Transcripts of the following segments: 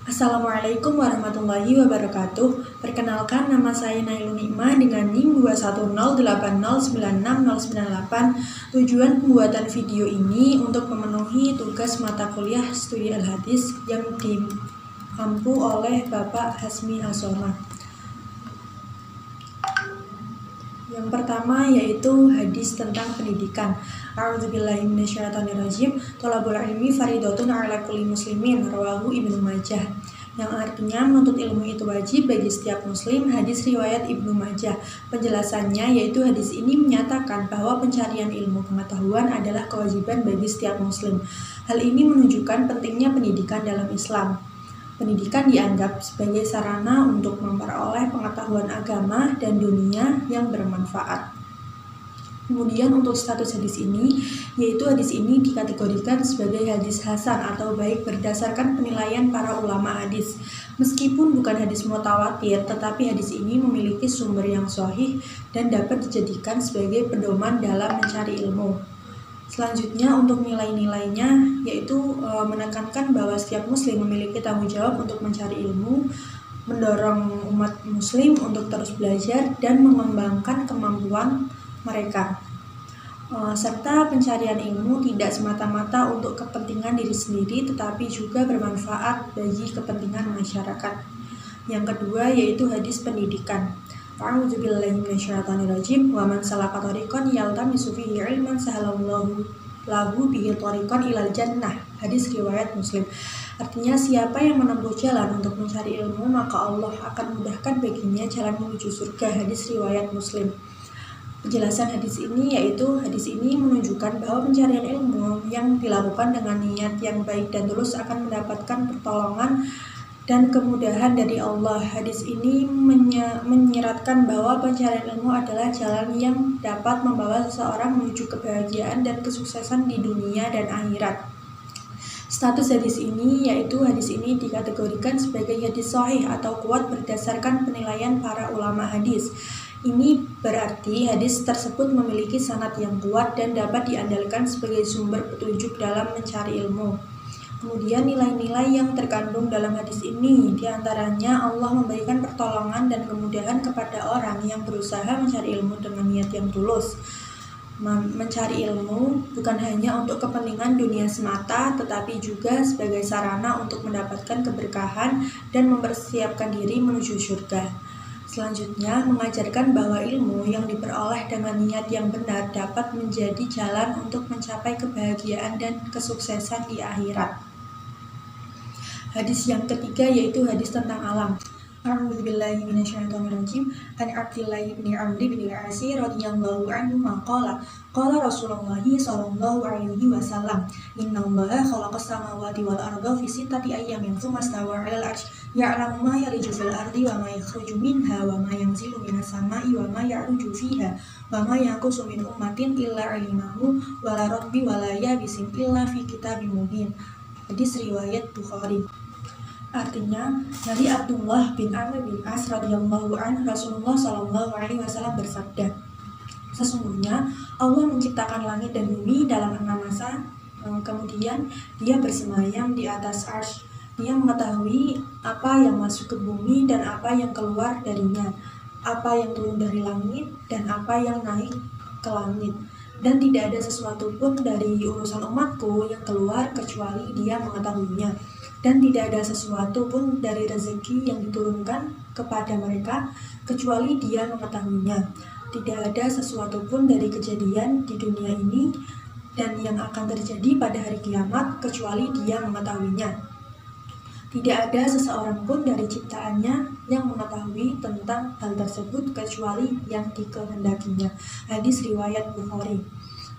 Assalamualaikum warahmatullahi wabarakatuh. Perkenalkan, nama saya Nailun Nikmah dengan NIM 21080969098. Tujuan pembuatan video ini untuk memenuhi tugas mata kuliah studi Al-Hadis yang dimampu oleh Bapak Hasmi Asoma. Yang pertama yaitu hadis tentang pendidikan. A'udzubillahi minasyaitonirrajim. Thalabul ilmi faridatun 'ala kulli muslimin, rawahu Ibnu Majah. Yang artinya menuntut ilmu itu wajib bagi setiap muslim. Hadis riwayat Ibnu Majah. Penjelasannya yaitu hadis ini menyatakan bahwa pencarian ilmu pengetahuan adalah kewajiban bagi setiap muslim. Hal ini menunjukkan pentingnya pendidikan dalam Islam. Pendidikan dianggap sebagai sarana untuk memperoleh pengetahuan agama dan dunia yang bermanfaat. Kemudian untuk status hadis ini, yaitu hadis ini dikategorikan sebagai hadis hasan atau baik berdasarkan penilaian para ulama hadis. Meskipun bukan hadis mutawatir, tetapi hadis ini memiliki sumber yang sahih dan dapat dijadikan sebagai pedoman dalam mencari ilmu. Selanjutnya untuk nilai-nilainya yaitu menekankan bahwa setiap muslim memiliki tanggung jawab untuk mencari ilmu, mendorong umat muslim untuk terus belajar dan mengembangkan kemampuan mereka. Serta pencarian ilmu tidak semata-mata untuk kepentingan diri sendiri tetapi juga bermanfaat bagi kepentingan masyarakat. Yang kedua yaitu hadis pendidikan. A'udzubillahi minasyaitonirrajim. Wa man salaka thariqan yaltamisu fihi ilman sahalallahu lahu bihi thariqan ilal jannah. Hadis riwayat Muslim. Artinya siapa yang menempuh jalan untuk mencari ilmu maka Allah akan mudahkan baginya jalan menuju surga. Hadis riwayat Muslim. Penjelasan hadis ini yaitu hadis ini menunjukkan bahwa pencarian ilmu yang dilakukan dengan niat yang baik dan tulus akan mendapatkan pertolongan dan kemudahan dari Allah. Hadis ini menyiratkan bahwa pencarian ilmu adalah jalan yang dapat membawa seseorang menuju kebahagiaan dan kesuksesan di dunia dan akhirat. Status hadis ini yaitu hadis ini dikategorikan sebagai hadis sahih atau kuat berdasarkan penilaian para ulama hadis. Ini berarti hadis tersebut memiliki sanad yang kuat dan dapat diandalkan sebagai sumber petunjuk dalam mencari ilmu. Kemudian nilai-nilai yang terkandung dalam hadis ini diantaranya Allah memberikan pertolongan dan kemudahan kepada orang yang berusaha mencari ilmu dengan niat yang tulus. Mencari ilmu bukan hanya untuk kepentingan dunia semata tetapi juga sebagai sarana untuk mendapatkan keberkahan dan mempersiapkan diri menuju surga. Selanjutnya, mengajarkan bahwa ilmu yang diperoleh dengan niat yang benar dapat menjadi jalan untuk mencapai kebahagiaan dan kesuksesan di akhirat. Hadis yang ketiga yaitu hadis tentang alam. A'udzubillahi minasyaitonirrajim. An Abdillah bin Amr bin al-As radhiyallahu anhu maqala qala Rasulullah sallallahu alaihi wasallam innallaha khalaqas samawati wal arda fi sittati ayyamin tsumma stawa 'alal 'arsy ya'lamu ma yaliju fil ardi wa ma yakhruju minha wa ma yanzilu minas sama'i wa ma ya'ruju fiha wa ma yanqusu min ummatin illa 'alimahu wa la rabbi wa la yabisin illa fi kitabim mubin. Hadis riwayat Bukhari. Artinya dari Abdullah bin Amr bin As radhiyallahu anhu Rasulullah sallallahu alaihi wasallam bersabda, sesungguhnya Allah menciptakan langit dan bumi dalam 6 masa, kemudian Dia bersemayam di atas arsy. Dia mengetahui apa yang masuk ke bumi dan apa yang keluar darinya, apa yang turun dari langit dan apa yang naik ke langit. Dan tidak ada sesuatu pun dari urusan umatku yang keluar kecuali Dia mengetahuinya. Dan tidak ada sesuatu pun dari rezeki yang diturunkan kepada mereka kecuali Dia mengetahuinya. Tidak ada sesuatu pun dari kejadian di dunia ini dan yang akan terjadi pada hari kiamat kecuali Dia mengetahuinya. Tidak ada seseorang pun dari ciptaannya yang mengetahui tentang hal tersebut kecuali yang dikehendakinya. Hadis riwayat Bukhari.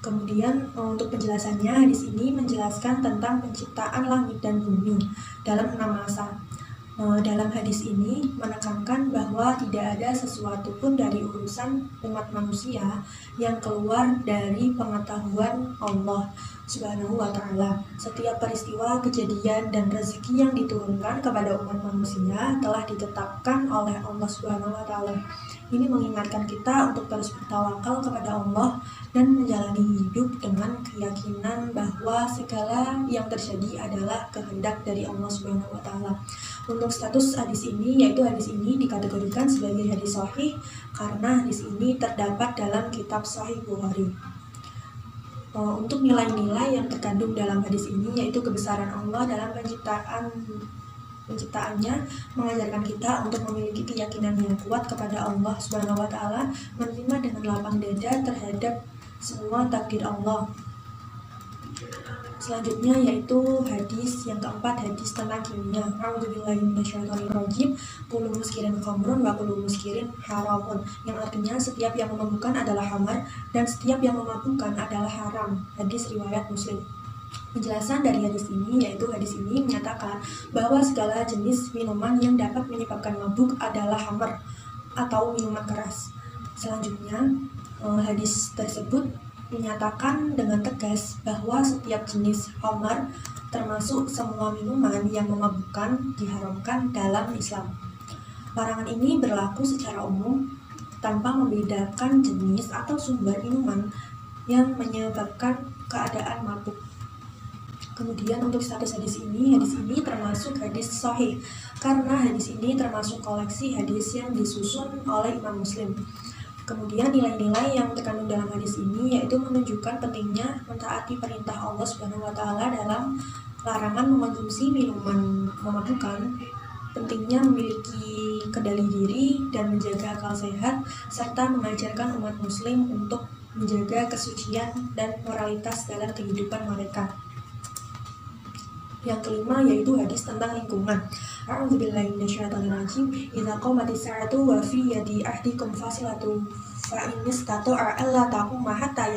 Kemudian untuk penjelasannya, hadis ini menjelaskan tentang penciptaan langit dan bumi dalam 6 masa. Dalam hadis ini menekankan bahwa tidak ada sesuatu pun dari urusan umat manusia yang keluar dari pengetahuan Allah. Subhanahu wa ta'ala. Setiap peristiwa, kejadian, dan rezeki yang diturunkan kepada umat manusia telah ditetapkan oleh Allah Subhanahu wa ta'ala. Ini mengingatkan kita untuk terus bertawakal kepada Allah dan menjalani hidup dengan keyakinan bahwa segala yang terjadi adalah kehendak dari Allah Subhanahu wa ta'ala. Untuk status hadis ini, yaitu hadis ini dikategorikan sebagai hadis sahih karena hadis ini terdapat dalam kitab Sahih Bukhari. Untuk nilai-nilai yang terkandung dalam hadis ini, yaitu kebesaran Allah dalam penciptaannya, mengajarkan kita untuk memiliki keyakinan yang kuat kepada Allah Subhanahu wa ta'ala, menerima dengan lapang dada terhadap semua takdir Allah. Selanjutnya yaitu hadis yang keempat, hadis tentang kimia. A'udzubillahi minasyaitonirrajim. Kullu muskirin khamrun wa kullu muskirin haramun. Yang artinya setiap yang memabukkan adalah khamar dan setiap yang memabukkan adalah haram. Hadis riwayat Muslim. Penjelasan dari hadis ini yaitu hadis ini menyatakan bahwa segala jenis minuman yang dapat menyebabkan mabuk adalah khamar atau minuman keras. Selanjutnya hadis tersebut menyatakan dengan tegas bahwa setiap jenis khamar termasuk semua minuman yang memabukkan diharamkan dalam Islam. Larangan ini berlaku secara umum tanpa membedakan jenis atau sumber minuman yang menyebabkan keadaan mabuk. Kemudian untuk status hadis ini termasuk hadis sahih karena hadis ini termasuk koleksi hadis yang disusun oleh Imam Muslim. Kemudian nilai-nilai yang terkandung dalam hadis ini yaitu menunjukkan pentingnya mentaati perintah Allah Subhanahu wa ta'ala dalam larangan mengonsumsi minuman memabukkan, pentingnya memiliki kendali diri dan menjaga akal sehat, serta mengajarkan umat muslim untuk menjaga kesucian dan moralitas dalam kehidupan mereka. Yang kelima yaitu hadis tentang lingkungan. A'udzubillahi minasyaitonirrajim. Idza qamatis sa'atu wa fi yadi ahdikum fasilatu fa in istata'a alla taquma hatta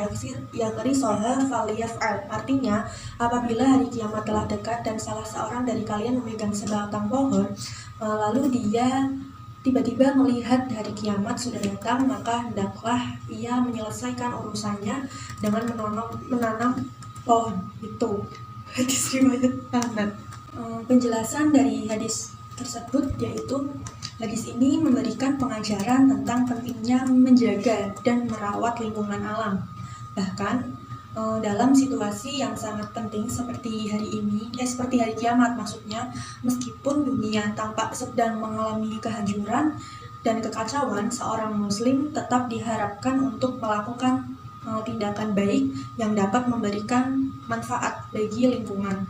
yaghrisaha falyaf'al. Artinya, apabila hari kiamat telah dekat dan salah seorang dari kalian memegang sebatang pohon, lalu dia tiba-tiba melihat hari kiamat sudah datang, maka hendaklah ia menyelesaikan urusannya dengan menanam pohon itu. Hadis riwayat Ahmad. Penjelasan dari hadis tersebut yaitu hadis ini memberikan pengajaran tentang pentingnya menjaga dan merawat lingkungan alam. Bahkan dalam situasi yang sangat penting seperti hari ini, seperti hari kiamat maksudnya, meskipun dunia tampak sedang mengalami kehancuran dan kekacauan, seorang muslim tetap diharapkan untuk melakukan tindakan baik yang dapat memberikan manfaat bagi lingkungan.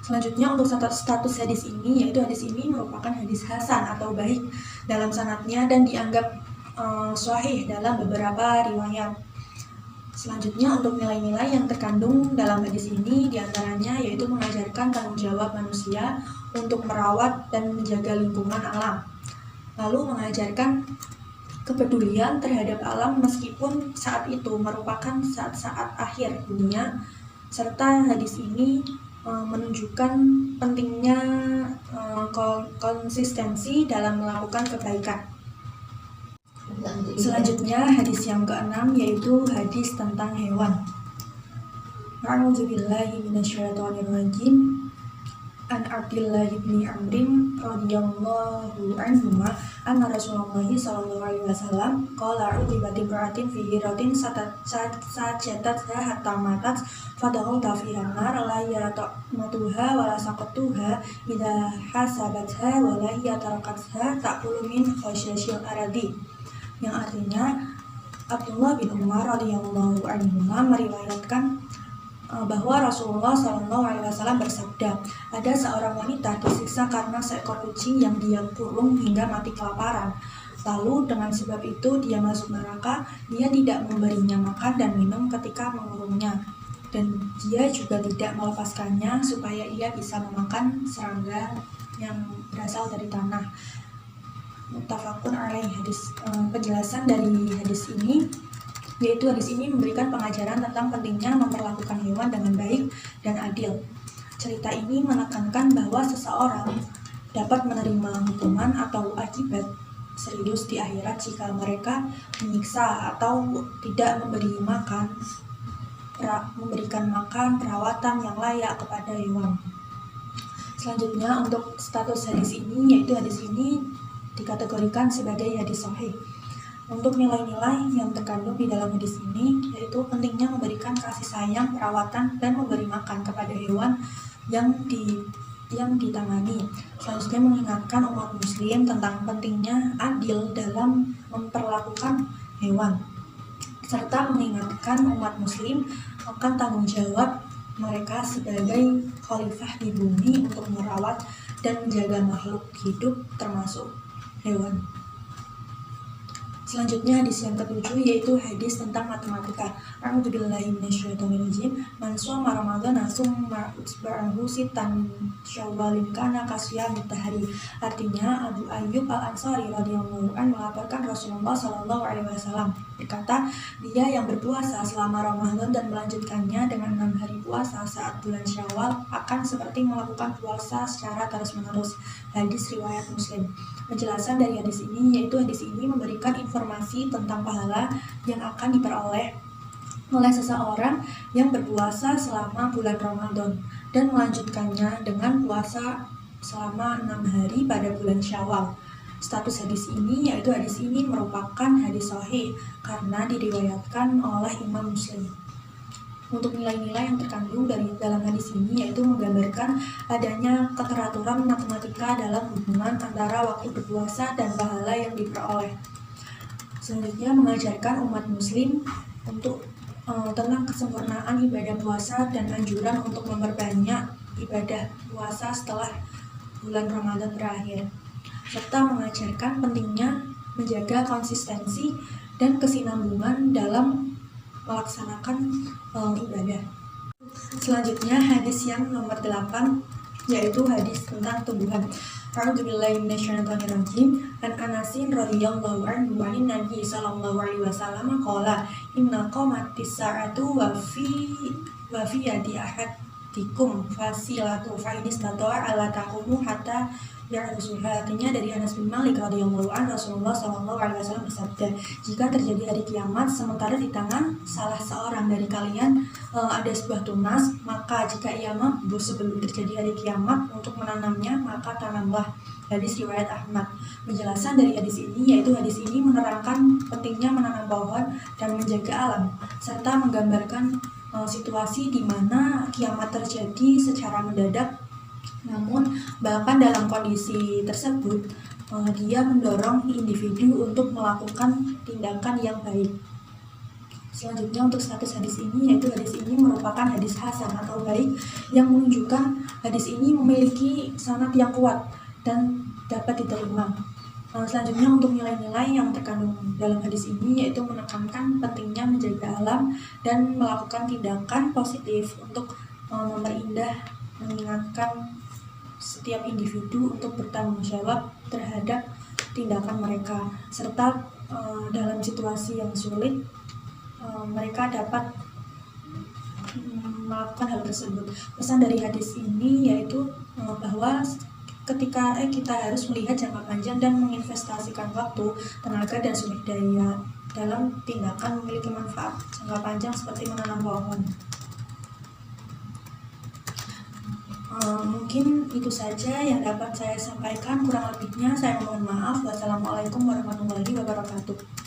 Selanjutnya untuk status hadis ini, yaitu hadis ini merupakan hadis hasan atau baik dalam sanadnya dan dianggap sahih dalam beberapa riwayat. Selanjutnya untuk nilai-nilai yang terkandung dalam hadis ini diantaranya yaitu mengajarkan tanggung jawab manusia untuk merawat dan menjaga lingkungan alam. Lalu mengajarkan kepedulian terhadap alam meskipun saat itu merupakan saat-saat akhir dunia, serta hadis ini menunjukkan pentingnya konsistensi dalam melakukan kebaikan. Selanjutnya hadis yang keenam yaitu hadis tentang hewan. A'udzubillahi minasyaitonirrajim. An Abdullah bin Amrin radhiyallahu anhuma anna Rasulullah sallallahu alaihi wasallam qala udibati qaratin fi hiratin sajatatha hatta matat fadakhalta fiha nar la yatmatuha wa la saqatuha idza hasabatha wa la yatarakatha ta'kulu min khasyasyil aradi. Yang artinya Abdullah bin Umar radhiyallahu anhuma meriwayatkan bahwa Rasulullah SAW bersabda, ada seorang wanita disiksa karena seekor kucing yang dia kurung hingga mati kelaparan. Lalu dengan sebab itu dia masuk neraka, dia tidak memberinya makan dan minum ketika mengurungnya. Dan dia juga tidak melepaskannya supaya ia bisa memakan serangga yang berasal dari tanah. Muttafaqun alaih. Penjelasan dari hadis ini yaitu hadis ini memberikan pengajaran tentang pentingnya memperlakukan hewan dengan baik dan adil. Cerita ini menekankan bahwa seseorang dapat menerima hukuman atau akibat serius di akhirat jika mereka menyiksa atau tidak memberi makan memberikan makan, perawatan yang layak kepada hewan. Selanjutnya untuk status hadis ini, yaitu hadis ini dikategorikan sebagai hadis sahih. Untuk nilai-nilai yang terkandung di dalam hadis ini, yaitu pentingnya memberikan kasih sayang, perawatan, dan memberi makan kepada hewan yang ditangani. Selanjutnya mengingatkan umat muslim tentang pentingnya adil dalam memperlakukan hewan, serta mengingatkan umat muslim akan tanggung jawab mereka sebagai khalifah di bumi untuk merawat dan menjaga makhluk hidup termasuk hewan. Selanjutnya hadis yang ketujuh, yaitu hadis tentang matematika. A'udzubillahi minasyaitonirrajim. Man shoma ramadhana tsumma utba'ahu sittan syawalin kana kasyamit tahri. Artinya Abu Ayyub Al-Ansari radhiyallahu anhu melaporkan Rasulullah sallallahu alaihi wasallam berkata, dia yang berpuasa selama Ramadan dan melanjutkannya dengan 6 hari puasa saat bulan Syawal akan seperti melakukan puasa secara terus-menerus. Hadis riwayat Muslim. Penjelasan dari hadis ini, yaitu hadis ini memberikan informasi tentang pahala yang akan diperoleh oleh seseorang yang berpuasa selama bulan Ramadan dan melanjutkannya dengan puasa selama 6 hari pada bulan Syawal. Status hadis ini, yaitu hadis ini merupakan hadis sahih karena diriwayatkan oleh Imam Muslim. Untuk nilai-nilai yang terkandung dari dalam hadis ini, yaitu menggambarkan adanya keteraturan matematika dalam hubungan antara waktu berpuasa dan pahala yang diperoleh. Selanjutnya mengajarkan umat muslim untuk tentang kesempurnaan ibadah puasa dan anjuran untuk memperbanyak ibadah puasa setelah bulan Ramadan berakhir, serta mengajarkan pentingnya menjaga konsistensi dan kesinambungan dalam melaksanakan ibadah. Selanjutnya hadis yang nomor 8, yaitu hadis tentang tumbuhan. A'udzubillahi minasyaitonirrajim. An Anasin radhiyallahu anhu anin Nabi sallallahu alaihi wasallam qala inna qamatis sa'atu wa fi yadi ahadikum fasilatu fa in istata'a ala taqumu hatta ya'rusuha. Artinya dari Anas bin Malik radhiyallahu anhu, Rasulullah sallallahu alaihi wasallam bersabda, jika terjadi hari kiamat sementara di tangan salah seorang dari kalian ada sebuah tunas, maka jika ia mampu sebelum terjadi hari kiamat untuk menanamnya, maka tanamlah. Hadis riwayat Ahmad. Penjelasan dari hadis ini, yaitu hadis ini menerangkan pentingnya menanam pohon dan menjaga alam, serta menggambarkan situasi di mana kiamat terjadi secara mendadak. Namun bahkan dalam kondisi tersebut dia mendorong individu untuk melakukan tindakan yang baik. Selanjutnya untuk status hadis ini, yaitu hadis ini merupakan hadis hasan atau baik yang menunjukkan hadis ini memiliki sanad yang kuat dan dapat diterima. Selanjutnya untuk nilai-nilai yang terkandung dalam hadis ini, yaitu menekankan pentingnya menjaga alam dan melakukan tindakan positif untuk memperindah, mengingatkan setiap individu untuk bertanggung jawab terhadap tindakan mereka, serta dalam situasi yang sulit mereka dapat melakukan hal tersebut. Pesan dari hadis ini yaitu bahwa ketika kita harus melihat jangka panjang dan menginvestasikan waktu, tenaga, dan sumber daya dalam tindakan memiliki manfaat jangka panjang seperti menanam pohon. Mungkin itu saja yang dapat saya sampaikan, kurang lebihnya saya mohon maaf. Wassalamualaikum warahmatullahi wabarakatuh.